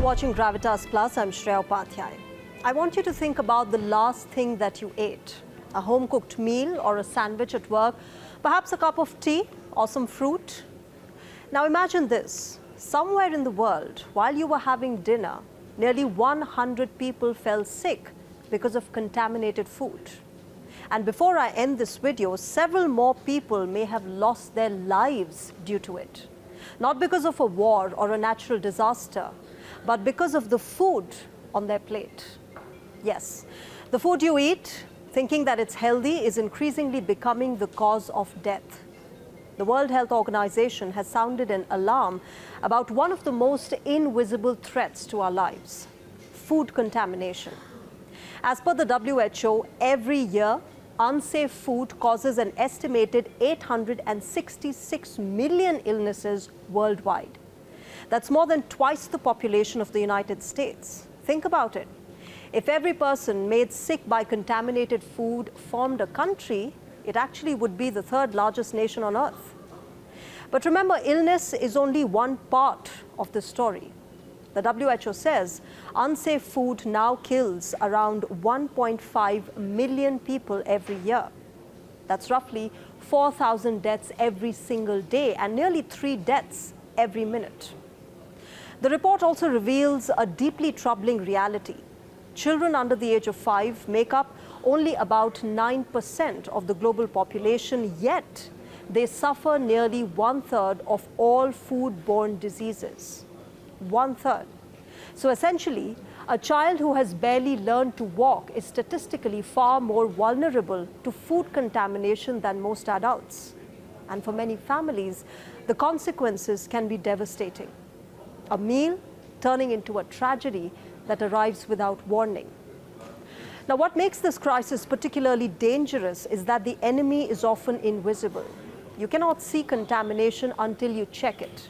watching Gravitas Plus. I'm Shreya Upadhyay. I want you to think about the last thing that you ate. A home-cooked meal or a sandwich at work, perhaps a cup of tea or some fruit. Now imagine this. Somewhere in the world, while you were having dinner, nearly 100 people fell sick because of contaminated food. And before I end this video, several more people may have lost their lives due to it. Not because of a war or a natural disaster, but because of the food on their plate. Yes, the food you eat, thinking that it's healthy, is increasingly becoming the cause of death. The World Health Organization has sounded an alarm about one of the most invisible threats to our lives: food contamination. As per the WHO, every year, unsafe food causes an estimated 866 million illnesses worldwide. That's more than twice the population of the United States. Think about it. If every person made sick by contaminated food formed a country, it actually would be the third largest nation on earth. But remember, illness is only one part of the story. The WHO says unsafe food now kills around 1.5 million people every year. That's roughly 4,000 deaths every single day and nearly 3 deaths every minute. The report also reveals a deeply troubling reality. Children under the age of 5 make up only about 9% of the global population, yet they suffer nearly 1/3 of all foodborne diseases. 1/3. So essentially, a child who has barely learned to walk is statistically far more vulnerable to food contamination than most adults. And for many families, the consequences can be devastating. A meal turning into a tragedy that arrives without warning. Now, what makes this crisis particularly dangerous is that the enemy is often invisible. You cannot see contamination until you check it.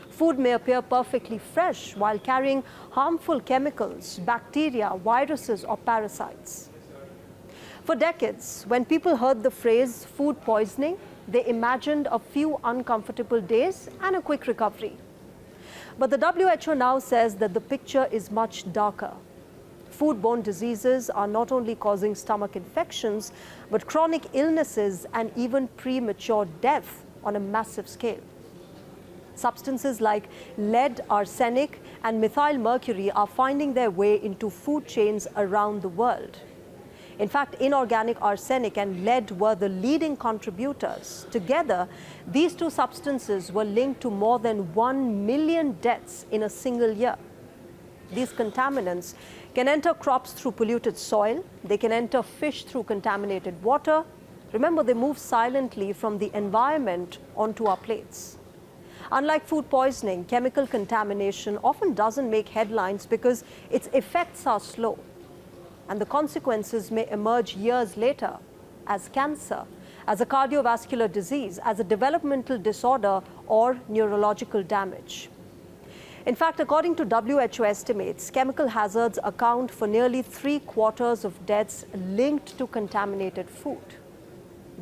Food may appear perfectly fresh while carrying harmful chemicals, bacteria, viruses, or parasites. For decades, when people heard the phrase food poisoning, they imagined a few uncomfortable days and a quick recovery. But the WHO now says that the picture is much darker. Foodborne diseases are not only causing stomach infections, but chronic illnesses and even premature death on a massive scale. Substances like lead, arsenic, and methyl mercury are finding their way into food chains around the world. In fact, inorganic arsenic and lead were the leading contributors. Together, these two substances were linked to more than 1 million deaths in a single year. These contaminants can enter crops through polluted soil. They can enter fish through contaminated water. Remember, they move silently from the environment onto our plates. Unlike food poisoning, chemical contamination often doesn't make headlines because its effects are slow, and the consequences may emerge years later as cancer, as a cardiovascular disease, as a developmental disorder, or neurological damage. In fact, according to WHO estimates, chemical hazards account for nearly 3/4 of deaths linked to contaminated food.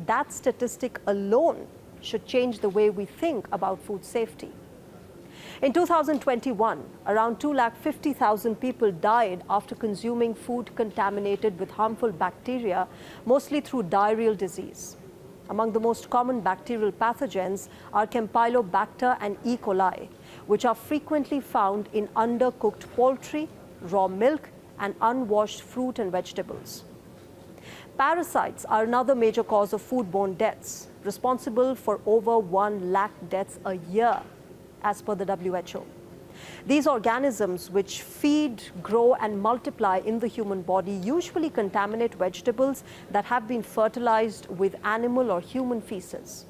That statistic alone should change the way we think about food safety. In 2021, around 250,000 people died after consuming food contaminated with harmful bacteria, mostly through diarrheal disease. Among the most common bacterial pathogens are Campylobacter and E. coli, which are frequently found in undercooked poultry, raw milk, and unwashed fruit and vegetables. Parasites are another major cause of foodborne deaths, responsible for over 1 lakh deaths a year, as per the WHO. These organisms, which feed, grow, and multiply in the human body, usually contaminate vegetables that have been fertilized with animal or human feces.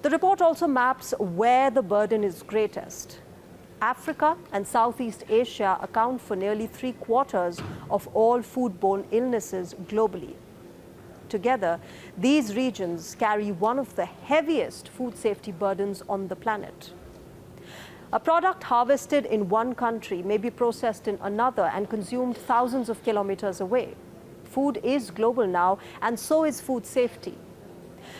The report also maps where the burden is greatest. Africa and Southeast Asia account for nearly 3/4 of all foodborne illnesses globally. Together, these regions carry one of the heaviest food safety burdens on the planet. A product harvested in one country may be processed in another and consumed thousands of kilometers away. Food is global now, and so is food safety.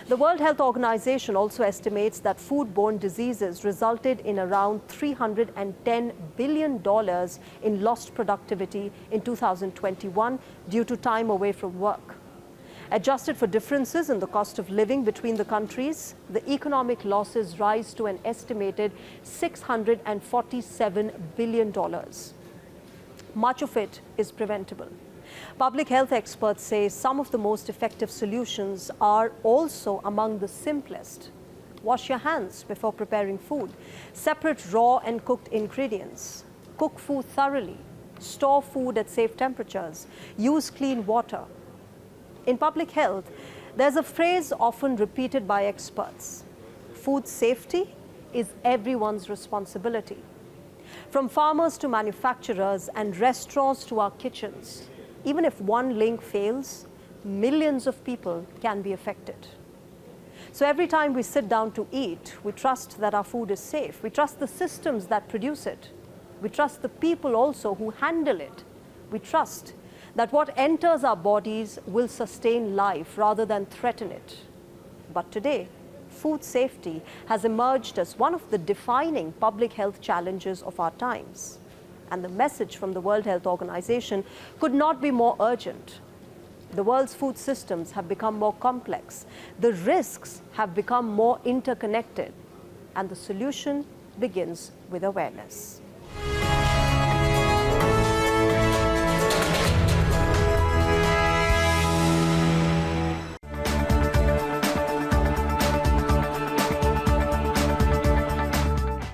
The World Health Organization also estimates that foodborne diseases resulted in around $310 billion in lost productivity in 2021 due to time away from work. Adjusted for differences in the cost of living between the countries, the economic losses rise to an estimated $647 billion. Much of it is preventable. Public health experts say some of the most effective solutions are also among the simplest. Wash your hands before preparing food. Separate raw and cooked ingredients. Cook food thoroughly. Store food at safe temperatures. Use clean water. In public health, there's a phrase often repeated by experts. Food safety is everyone's responsibility. From farmers to manufacturers and restaurants to our kitchens, even if one link fails, millions of people can be affected. So every time we sit down to eat, we trust that our food is safe. We trust the systems that produce it. We trust the people also who handle it. We trust that what enters our bodies will sustain life rather than threaten it. But today, food safety has emerged as one of the defining public health challenges of our times. And the message from the World Health Organization could not be more urgent. The world's food systems have become more complex. The risks have become more interconnected. And the solution begins with awareness.